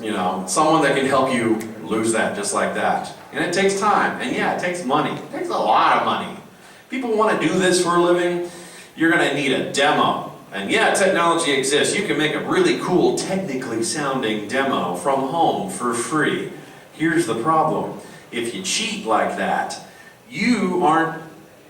You know, someone that can help you lose that just like that. And it takes time, and yeah, it takes money. It takes a lot of money. People want to do this for a living, you're going to need a demo. And yeah, technology exists. You can make a really cool, technically sounding demo from home for free. Here's the problem. If you cheat like that, you aren't,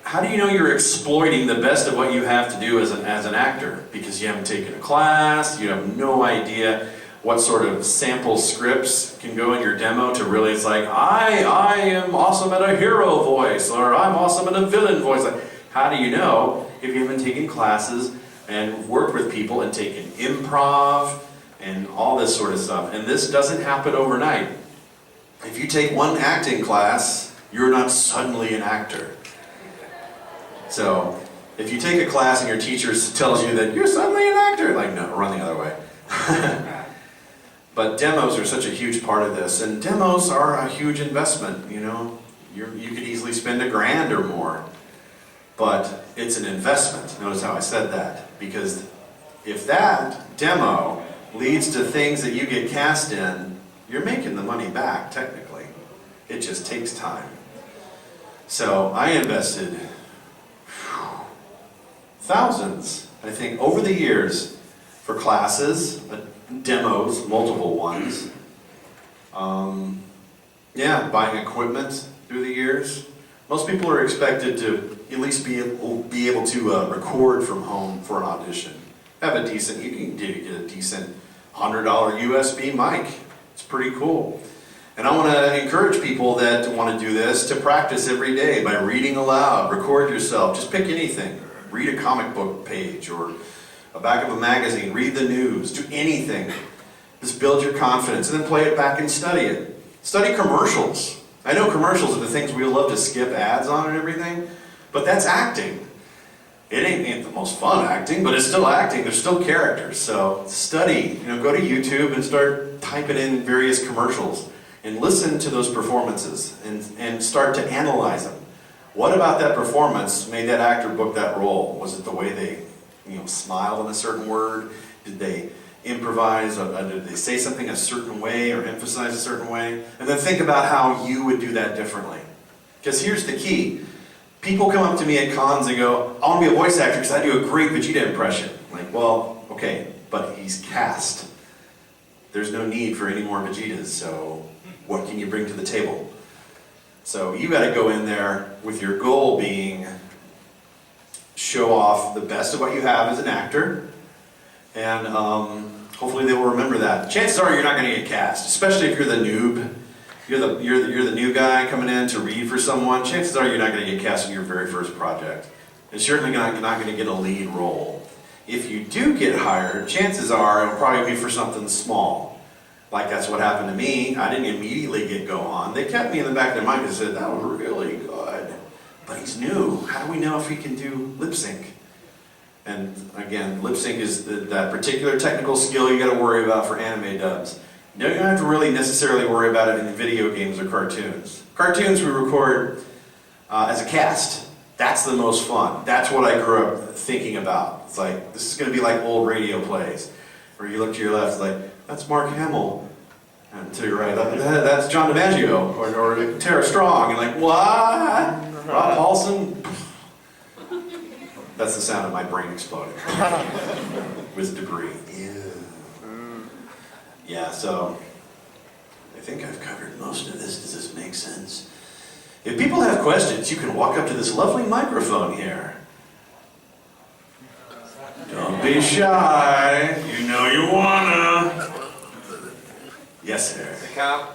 how do you know you're exploiting the best of what you have to do as an actor? Because you haven't taken a class, you have no idea what sort of sample scripts can go in your demo to really, it's like, I am awesome at a hero voice, or I'm awesome at a villain voice. Like, how do you know if you haven't taken classes and worked with people and taken improv and all this sort of stuff? And this doesn't happen overnight. If you take one acting class, you're not suddenly an actor. So, if you take a class and your teacher tells you that you're suddenly an actor, like, no, run the other way. But demos are such a huge part of this, and demos are a huge investment, you know. You could easily spend $1,000 or more, but it's an investment. Notice how I said that, because if that demo leads to things that you get cast in, you're making the money back, technically. It just takes time. So I invested thousands, I think, over the years for classes, demos, multiple ones. Yeah, buying equipment through the years. Most people are expected to at least be able to record from home for an audition. Have a decent, you can get a decent $100 USB mic. It's pretty cool. And I want to encourage people that want to do this to practice every day by reading aloud, record yourself, just pick anything. Read a comic book page or a back of a magazine, read the news, do anything. Just build your confidence and then play it back and study it. Study commercials. I know commercials are the things we love to skip ads on and everything, but that's acting. It ain't the most fun acting, but it's still acting. There's still characters. So study, go to YouTube and start typing in various commercials and listen to those performances and start to analyze them. What about that performance made that actor book that role? Was it the way they smiled on a certain word? Did they improvise? Did they say something a certain way or emphasize a certain way? And then think about how you would do that differently. Because here's the key. People come up to me at cons and go, I want to be a voice actor because I do a great Vegeta impression. I'm like, well, okay, but he's cast. There's no need for any more Vegetas, so what can you bring to the table? So you got to go in there with your goal being show off the best of what you have as an actor, and hopefully they will remember that. Chances are you're not going to get cast, especially if you're the noob. You're the new guy coming in to read for someone. Chances are you're not going to get cast in your very first project. And certainly not going to get a lead role. If you do get hired, chances are it'll probably be for something small. Like that's what happened to me. I didn't immediately get go on. They kept me in the back of their mind and said, that was really good. But he's new. How do we know if he can do lip sync? And again, lip sync is that particular technical skill you got to worry about for anime dubs. You don't have to really necessarily worry about it in video games or cartoons. Cartoons we record as a cast. That's the most fun. That's what I grew up thinking about. It's like, this is going to be like old radio plays, where you look to your left, it's like, that's Mark Hamill. And to your right, that's John DiMaggio, or Tara Strong. And like, what? Rob Paulson? That's the sound of my brain exploding. With debris. Yeah, so I think I've covered most of this. Does this make sense? If people have questions, you can walk up to this lovely microphone here. Don't be shy. You know you wanna. Yes, sir. Hey, Cap.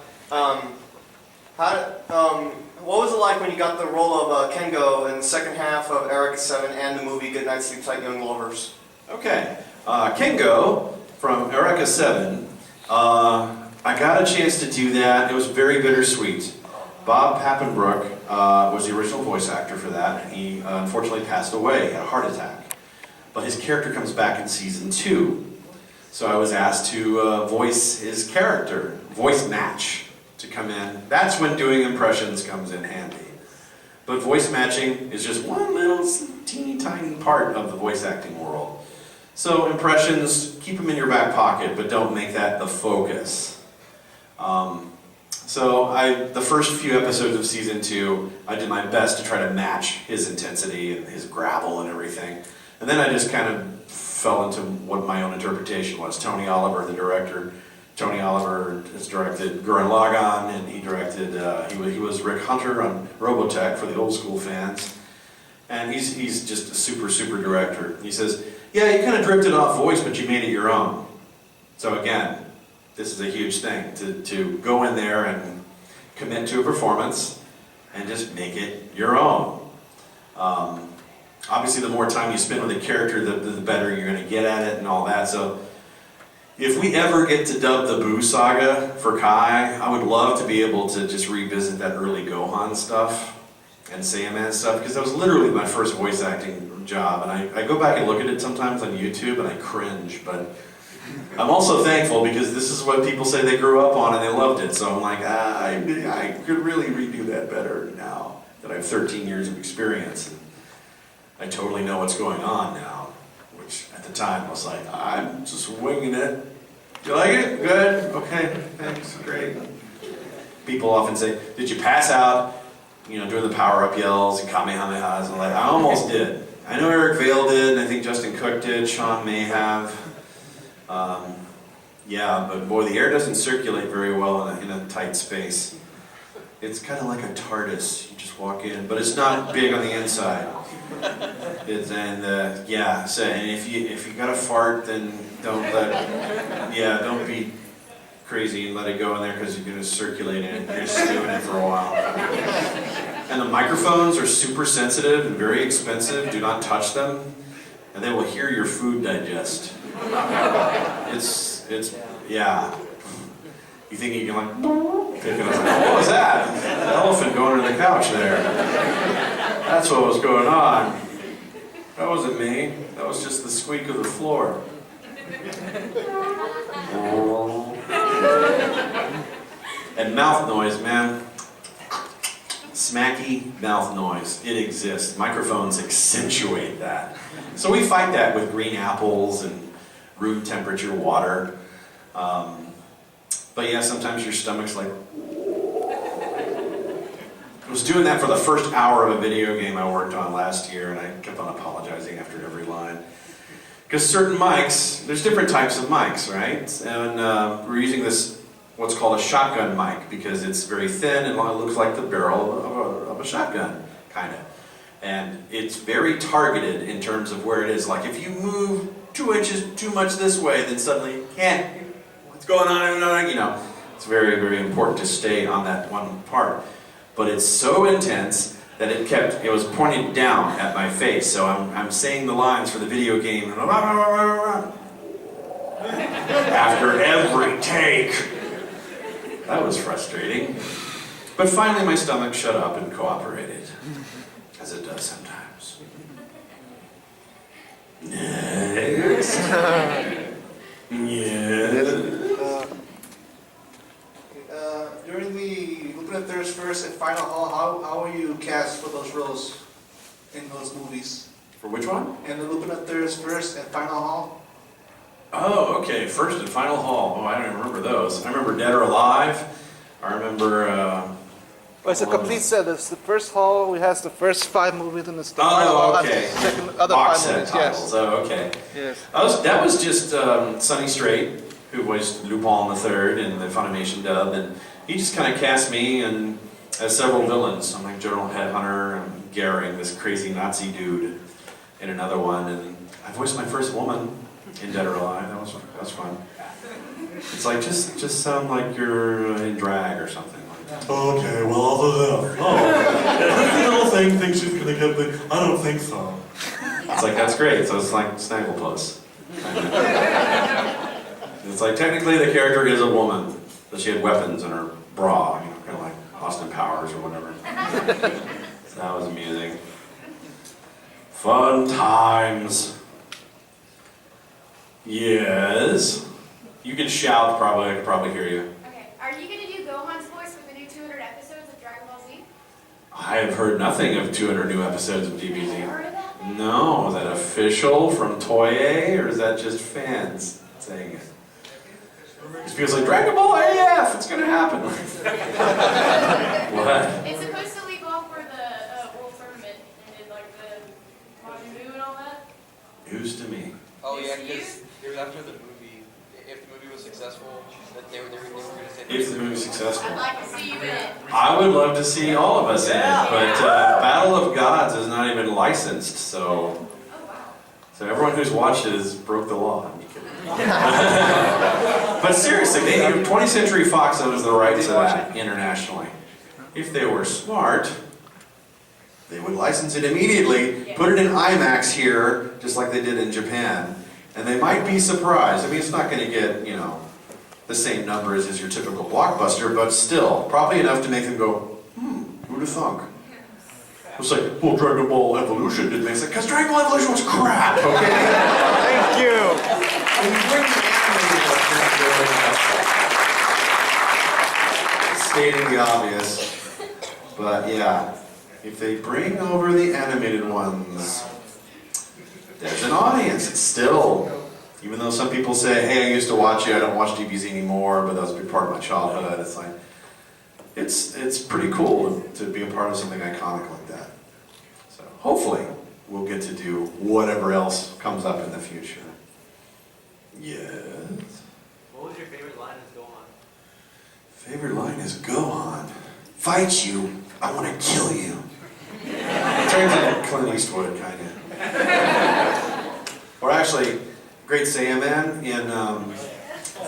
What was it like when you got the role of Kengo in the second half of Eric 7 and the movie Good Night Sleep Tight Young Lovers? Okay. Kengo from Eureka 7. I got a chance to do that. It was very bittersweet. Bob Pappenbrook was the original voice actor for that, and he unfortunately passed away. He had a heart attack. But his character comes back in season 2. So I was asked to voice his character, voice match, to come in. That's when doing impressions comes in handy. But voice matching is just one little teeny tiny part of the voice acting world. So impressions, keep them in your back pocket, but don't make that the focus. The first few episodes of season 2, I did my best to try to match his intensity and his gravel and everything. And then I just kind of fell into what my own interpretation was. Tony Oliver, the director, Tony Oliver has directed Gurren Lagann, and he directed, he was Rick Hunter on Robotech for the old school fans. And he's just a super, super director. He says, yeah, you kind of drifted off voice, but you made it your own. So again, this is a huge thing, to go in there and commit to a performance and just make it your own. Obviously, the more time you spend with a character, the better you're going to get at it and all that. So if we ever get to dub the Boo Saga for Kai, I would love to be able to just revisit that early Gohan stuff and Saiyaman stuff, because that was literally my first voice acting job. And I go back and look at it sometimes on YouTube and I cringe, but I'm also thankful because this is what people say they grew up on and they loved it. So I'm like, I could really redo that better now that I have 13 years of experience. And I totally know what's going on now, which at the time I was like, I'm just winging it. Do you like it? Good? Okay, thanks, great. People often say, did you pass out, doing the power-up yells and kamehamehas? And I almost did. I know Eric Vale did, and I think Justin Cook did, Sean may have. Yeah, but boy, the air doesn't circulate very well in a tight space. It's kind of like a TARDIS. You just walk in, but it's not big on the inside. And if you got to fart, then don't be crazy and let it go in there, because you're going to circulate it. You're just doing it for a while. And the microphones are super sensitive and very expensive. Do not touch them, and they will hear your food digest. Yeah. You think you can what was that? An elephant going under the couch there. That's what was going on. That wasn't me. That was just the squeak of the floor. And mouth noise, man. Smacky mouth noise. It exists. Microphones accentuate that. So we fight that with green apples and room temperature water. But yeah, sometimes your stomach's like... I was doing that for the first hour of a video game I worked on last year, and I kept on apologizing after every line. Because certain mics, there's different types of mics, right? And we're using this, what's called a shotgun mic, because it's very thin and it looks like the barrel of a shotgun, kind of. And it's very targeted in terms of where it is. Like if you move 2 inches too much this way, then suddenly, what's going on? It's very, very important to stay on that one part. But it's so intense that it was pointed down at my face. So I'm saying the lines for the video game after every take. That was frustrating. But finally my stomach shut up and cooperated, as it does sometimes. Next. Yeah. During the Lupin the Third's first and final haul, how were you cast for those roles in those movies? For which one? In the Lupin the Third's first and final haul? Oh, okay. First and final haul. Oh, I don't even remember those. I remember Dead or Alive. I remember... Well, it's a complete set. It's the first haul, it has the first 5 movies, and the final haul has the second, other Box 5 set movies. titles. Yes. Oh, okay. Yes. That was just Sonny Strait, who voiced Lupin III in the Funimation dub, and he just kind of cast me and as several villains. I'm like General Headhunter, and Gehring, this crazy Nazi dude, in another one, and I voiced my first woman in Dead or Alive. That was fun. It's like just sound like you're in drag or something. Okay, well, other than every little thing thinks she's gonna get the. I don't think so. It's like that's great. So it's like Snagglepuss. It's like technically the character is a woman, but she had weapons in her bra, kind of like Austin Powers or whatever. So that was amusing. Fun times. Yes. You can shout. I could probably hear you. Okay. Are you going to do Gohan's voice for the new 200 episodes of Dragon Ball Z? I have heard nothing of 200 new episodes of DBZ. Heard of that? No, is that official from Toei, or is that just fans saying it? It feels like Dragon Ball AF, it's gonna happen. What? It's supposed to leave off for the World Tournament and did like the Majin Buu and all that. News to me. Oh yeah, because it was after the movie. If the movie was successful, that they were going to say. If the movie's successful. I'd like to see you in it. I would love to see all of us in it, but Battle of Gods is not even licensed, so Oh wow. so everyone who's watched it has broke the law. I'm kidding. But seriously, 20th Century Fox owns the rights to that internationally. If they were smart, they would license it immediately, put it in IMAX here, just like they did in Japan, and they might be surprised. I mean, it's not going to get, you know, the same numbers as your typical blockbuster, but still, probably enough to make them go, who'd have thunk? It's like, well, Dragon Ball Evolution didn't make sense, because Dragon Ball Evolution was crap, okay? Thank you. Stating the obvious, but yeah, if they bring over the animated ones, there's an audience. It's still, even though some people say, hey, I used to watch it, I don't watch DBZ anymore, but that was a big part of my childhood, it's like, it's pretty cool to be a part of something iconic like that. So hopefully we'll get to do whatever else comes up in the future. Yes. What was your favorite line as Go On? Favorite line is go on. Fight you, I want to kill you. Turns into Clint Eastwood, kind of. Or actually, Great Saiyaman in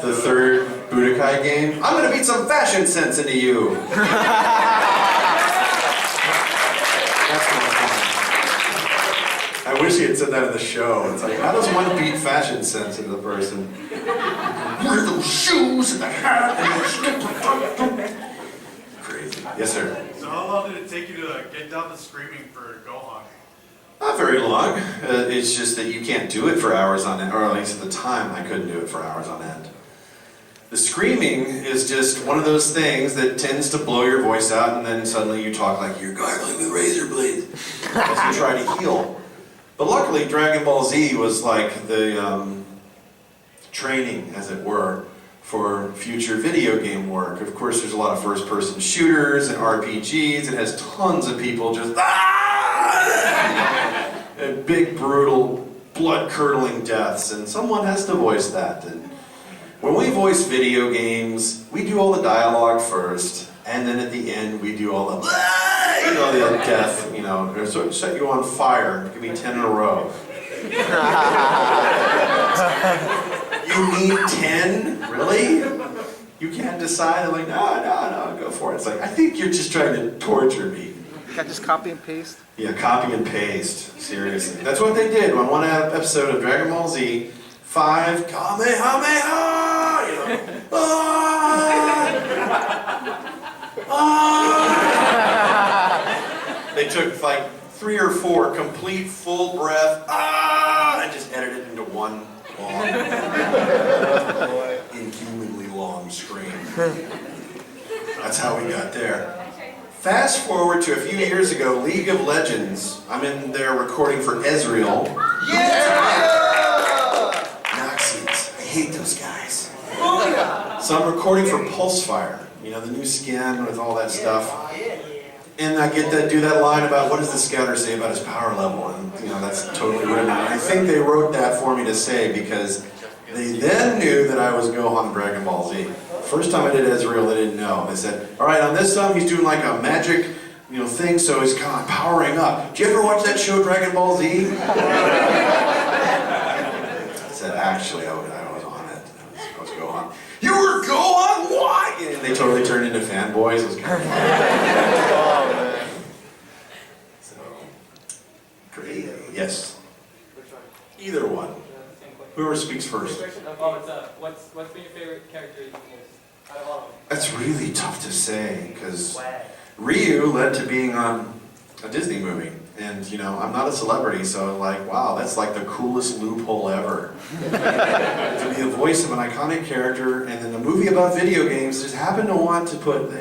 the third Budokai game. I'm going to beat some fashion sense into you. That's kind of fun. I wish he had said that in the show. It's like, how does one beat fashion sense into the person? Wear those shoes and the hat and the crazy. Yes, sir. So how long did it take you to get down to screaming for Gohan? Not very long. It's just that you can't do it for hours on end, or at least at the time I couldn't do it for hours on end. The screaming is just one of those things that tends to blow your voice out, and then suddenly you talk like you're gargling with razor blades as you try to heal. But luckily, Dragon Ball Z was like the training, as it were, for future video game work. Of course, there's a lot of first-person shooters and RPGs. It has tons of people just and big, brutal, blood-curdling deaths, and someone has to voice that. And when we voice video games, we do all the dialogue first, and then at the end we do all the the death, or sort of set you on fire. Give me 10 in a row. You need 10? Really? You can't decide? I'm like, no, go for it. It's like, I think you're just trying to torture me. Can I just copy and paste? Yeah, copy and paste. Seriously. That's what they did on one episode of Dragon Ball Z. 5 Kamehameha! They took like 3 or 4 complete full breath, and just edited it into one long, inhumanly long scream. That's how we got there. Fast forward to a few years ago, League of Legends. I'm in there recording for Ezreal. Nazis. I hate those guys. So I'm recording for Pulsefire. The new skin with all that stuff. And I get to do that line about what does the scouter say about his power level, and that's totally written out. I think they wrote that for me to say because they then knew that I was Gohan in Dragon Ball Z. First time I did Ezreal, they didn't know. They said, all right, on this song he's doing like a magic, thing, so he's kind of powering up. Did you ever watch that show Dragon Ball Z? I said, actually, I was on it. I was Gohan. You were Gohan? What? And they totally turned into fanboys. It was kind of fun. So, great. Yes. Which one? Either one. Whoever speaks first. What's been your favorite character the most out of all of them? That's really tough to say, because Ryu led to being on a Disney movie. And, I'm not a celebrity, so wow, that's like the coolest loophole ever. To be the voice of an iconic character, and in a movie about video games, just happen to want to put,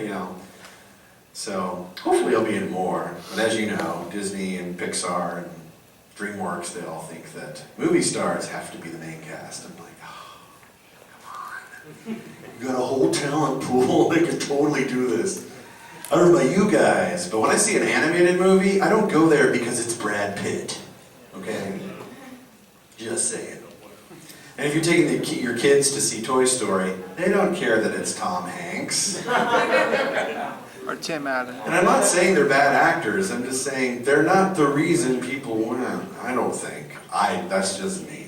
So, hopefully I'll be in more. But as you know, Disney and Pixar and DreamWorks, they all think that movie stars have to be the main cast. I'm like, oh, come on. You got a whole talent pool that could totally do this. I don't know about you guys, but when I see an animated movie, I don't go there because it's Brad Pitt. Okay? Just saying. And if you're taking your kids to see Toy Story, they don't care that it's Tom Hanks. Or Tim Allen. And I'm not saying they're bad actors, I'm just saying they're not the reason people went. I don't think. That's just me.